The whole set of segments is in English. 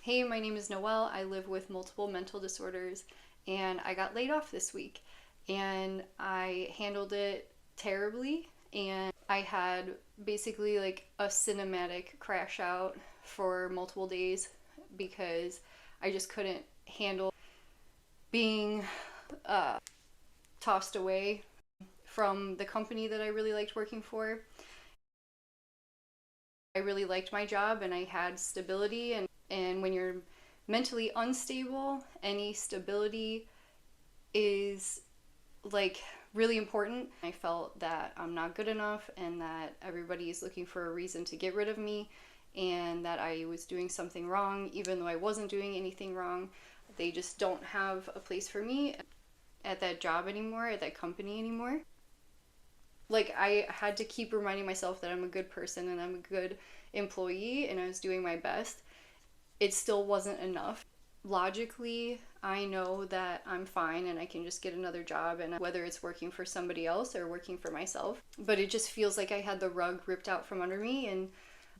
Hey, my name is Noelle. I live with multiple mental disorders and I got laid off this week. And I handled it terribly. And I had basically like a cinematic crash out for multiple days because I just couldn't handle being uh, tossed away from the company that I really liked working for. I really liked my job and I had stability, and when you're mentally unstable, any stability is like really important. I felt that I'm not good enough and that everybody is looking for a reason to get rid of me and that I was doing something wrong even though I wasn't doing anything wrong. They just don't have a place for me at that job anymore, at that company anymore. Like I had to keep reminding myself that I'm a good person and I'm a good employee and I was doing my best. It still wasn't enough. Logically, I know that I'm fine and I can just get another job, and whether it's working for somebody else or working for myself, but it just feels like I had the rug ripped out from under me. And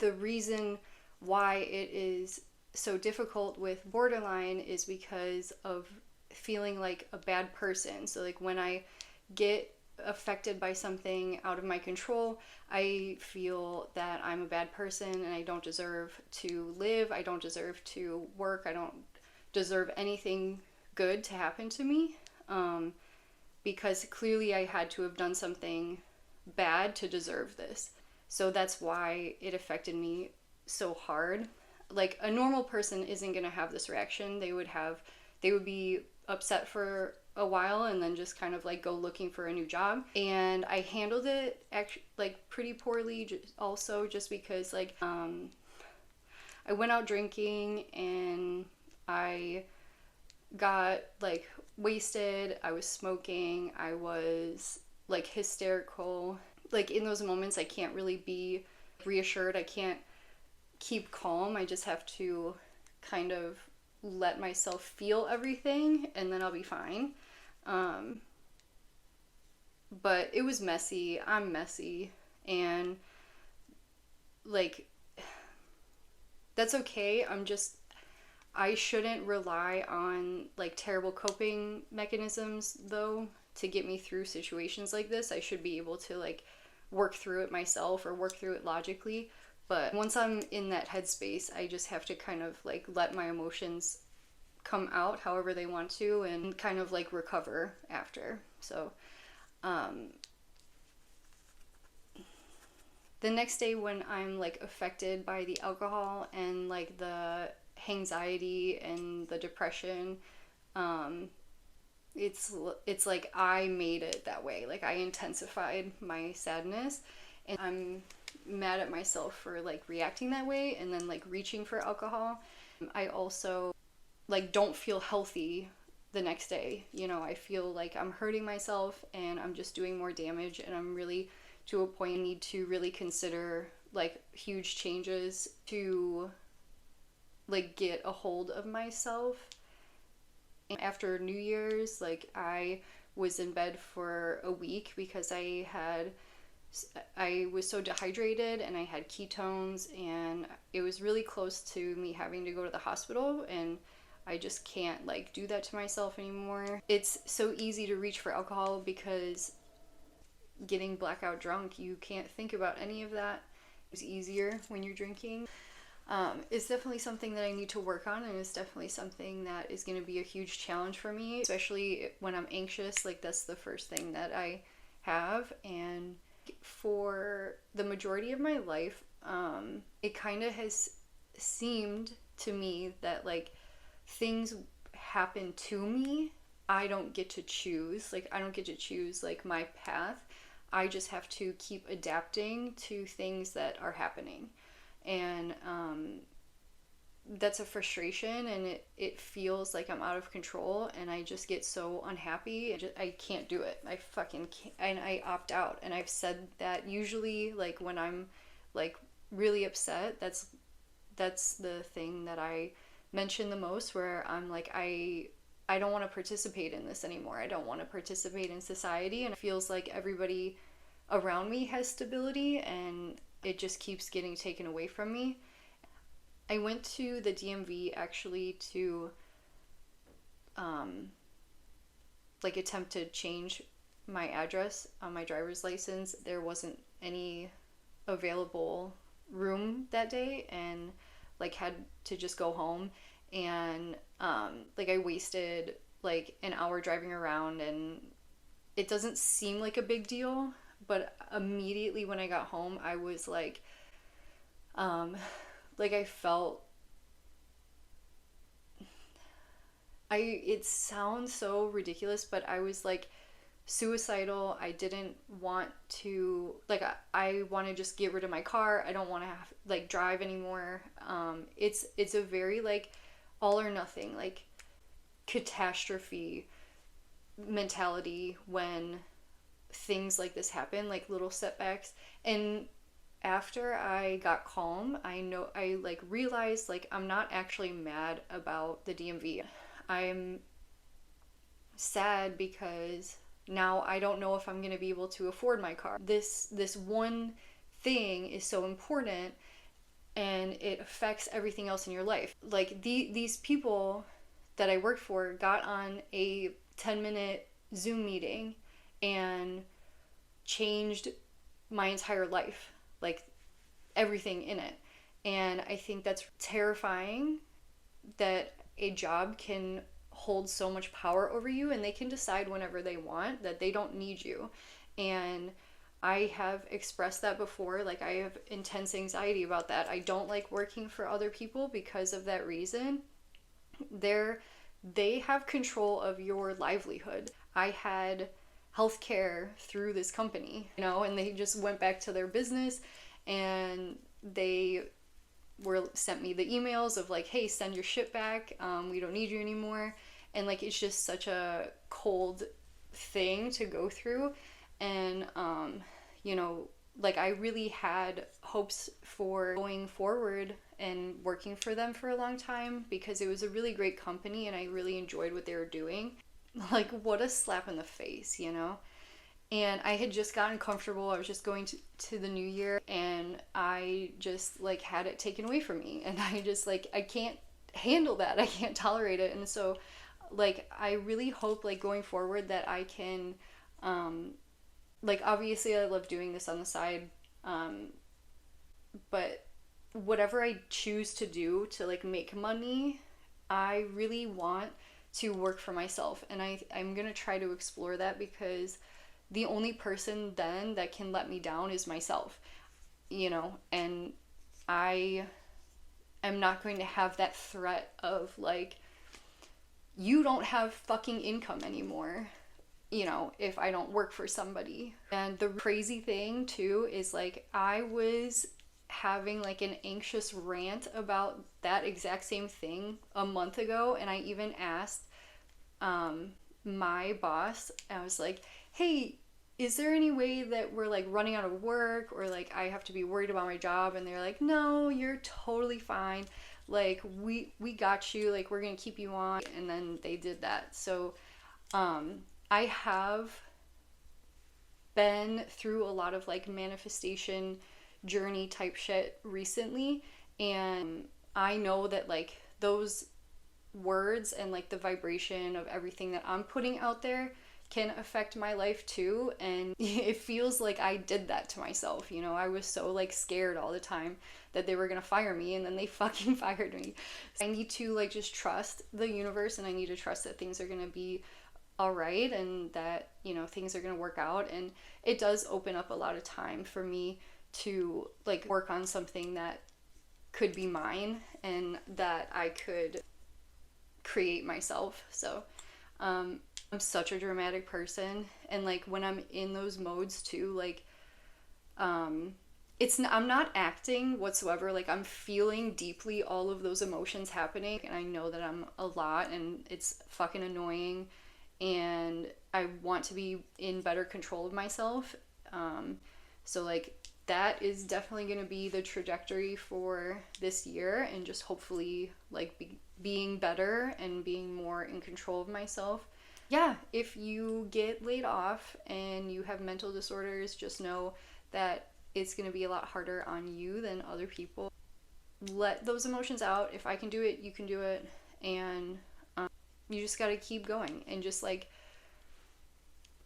the reason why it is so difficult with borderline is because of feeling like a bad person. So like when I get affected by something out of my control, I feel that I'm a bad person and I don't deserve to live. I don't deserve to work. I don't deserve anything good to happen to me, because clearly I had to have done something bad to deserve this. So that's why it affected me so hard. Like a normal person isn't going to have this reaction. They would be upset for a while and then just kind of like go looking for a new job. And I handled it actually like pretty poorly, just because I went out drinking and I got like wasted. I was smoking. I was like hysterical. Like in those moments, I can't really be reassured. I can't keep calm. I just have to kind of let myself feel everything and then I'll be fine. Um, but it was messy. I'm messy. And like, that's okay. I shouldn't rely on like terrible coping mechanisms though to get me through situations like this. I should be able to like work through it myself or work through it logically. But once I'm in that headspace, I just have to kind of like let my emotions come out however they want to and kind of like recover after. So, um, the next day when I'm like affected by the alcohol and like the anxiety and the depression, um, it's like I made it that way. Like I intensified my sadness, and I'm mad at myself for like reacting that way and then like reaching for alcohol. I also like don't feel healthy the next day. You know, I feel like I'm hurting myself and I'm just doing more damage, and I'm really to a point I need to really consider like huge changes to like get a hold of myself. And after New Year's, like I was in bed for a week because I was so dehydrated and I had ketones, and it was really close to me having to go to the hospital, and I just can't like do that to myself anymore. It's so easy to reach for alcohol because getting blackout drunk, you can't think about any of that. It's easier when you're drinking. It's definitely something that I need to work on, and it's definitely something that is going to be a huge challenge for me, especially when I'm anxious. Like, that's the first thing that I have. And for the majority of my life, it kind of has seemed to me that like things happen to me. I don't get to choose. Like, I don't get to choose like my path. I just have to keep adapting to things that are happening. And that's a frustration, and it feels like I'm out of control, and I just get so unhappy. I can't do it. I fucking can't, and I opt out. And I've said that usually like when I'm like really upset, that's the thing that I mention the most, where I'm like I don't want to participate in this anymore. I don't want to participate in society, and it feels like everybody around me has stability and it just keeps getting taken away from me. I went to the DMV actually to like attempt to change my address on my driver's license. There wasn't any available room that day, and like had to just go home. And like I wasted like an hour driving around, and it doesn't seem like a big deal, but immediately when I got home I was um like I felt, it sounds so ridiculous, but I was like suicidal. I didn't want to, like, I want to just get rid of my car. I don't want to have like drive anymore. It's a very like all or nothing, like catastrophe mentality when things like this happen, like little setbacks. And after I got calm, I like realized like I'm not actually mad about the DMV. I'm sad because now I don't know if I'm going to be able to afford my car. This one thing is so important, and it affects everything else in your life. Like these people that I work for got on a 10-minute Zoom meeting and changed my entire life, like everything in it. And I think that's terrifying that a job can hold so much power over you, and they can decide whenever they want that they don't need you. And I have expressed that before, like I have intense anxiety about that. I don't like working for other people because of that reason. They have control of your livelihood. I had healthcare through this company, and they just went back to their business, and they sent me the emails of like, hey, send your shit back, we don't need you anymore. And like it's just such a cold thing to go through. And like I really had hopes for going forward and working for them for a long time, because it was a really great company and I really enjoyed what they were doing. Like, what a slap in the face, And I had just gotten comfortable. I was just going to the new year, and I just like had it taken away from me. And I just like, I can't handle that. I can't tolerate it. And so like, I really hope like going forward that I can, like obviously I love doing this on the side. But whatever I choose to do to like make money, I really want to work for myself. And I'm going to try to explore that, because the only person then that can let me down is myself, and I am not going to have that threat of like, you don't have fucking income anymore, if I don't work for somebody. And the crazy thing too is like, I was having like an anxious rant about that exact same thing a month ago, and I even asked my boss, I was like, hey, is there any way that we're like running out of work, or like I have to be worried about my job? And they're like, no, you're totally fine, like we got you, like we're gonna keep you on. And then they did that. So I have been through a lot of like manifestation journey type shit recently, and I know that like those words and like the vibration of everything that I'm putting out there can affect my life too. And it feels like I did that to myself. I was so like scared all the time that they were gonna fire me, and then they fucking fired me. I need to like just trust the universe, and I need to trust that things are gonna be all right, and that things are gonna work out. And it does open up a lot of time for me to like work on something that could be mine and that I could create myself. So I'm such a dramatic person, and like when I'm in those modes too, like I'm not acting whatsoever. Like I'm feeling deeply all of those emotions happening, and I know that I'm a lot, and it's fucking annoying, and I want to be in better control of myself. So like that is definitely going to be the trajectory for this year, and just hopefully like being better and being more in control of myself. Yeah, if you get laid off and you have mental disorders, just know that it's going to be a lot harder on you than other people. let those emotions out. If I can do it, you can do it. And you just got to keep going and just like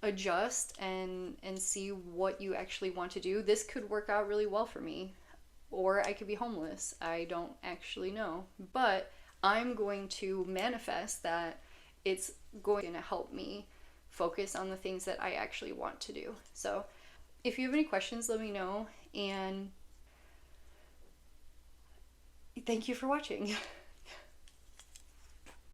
adjust and see what you actually want to do. This could work out really well for me, or I could be homeless. I don't actually know, but I'm going to manifest that it's going to help me focus on the things that I actually want to do. So if you have any questions, let me know, and thank you for watching.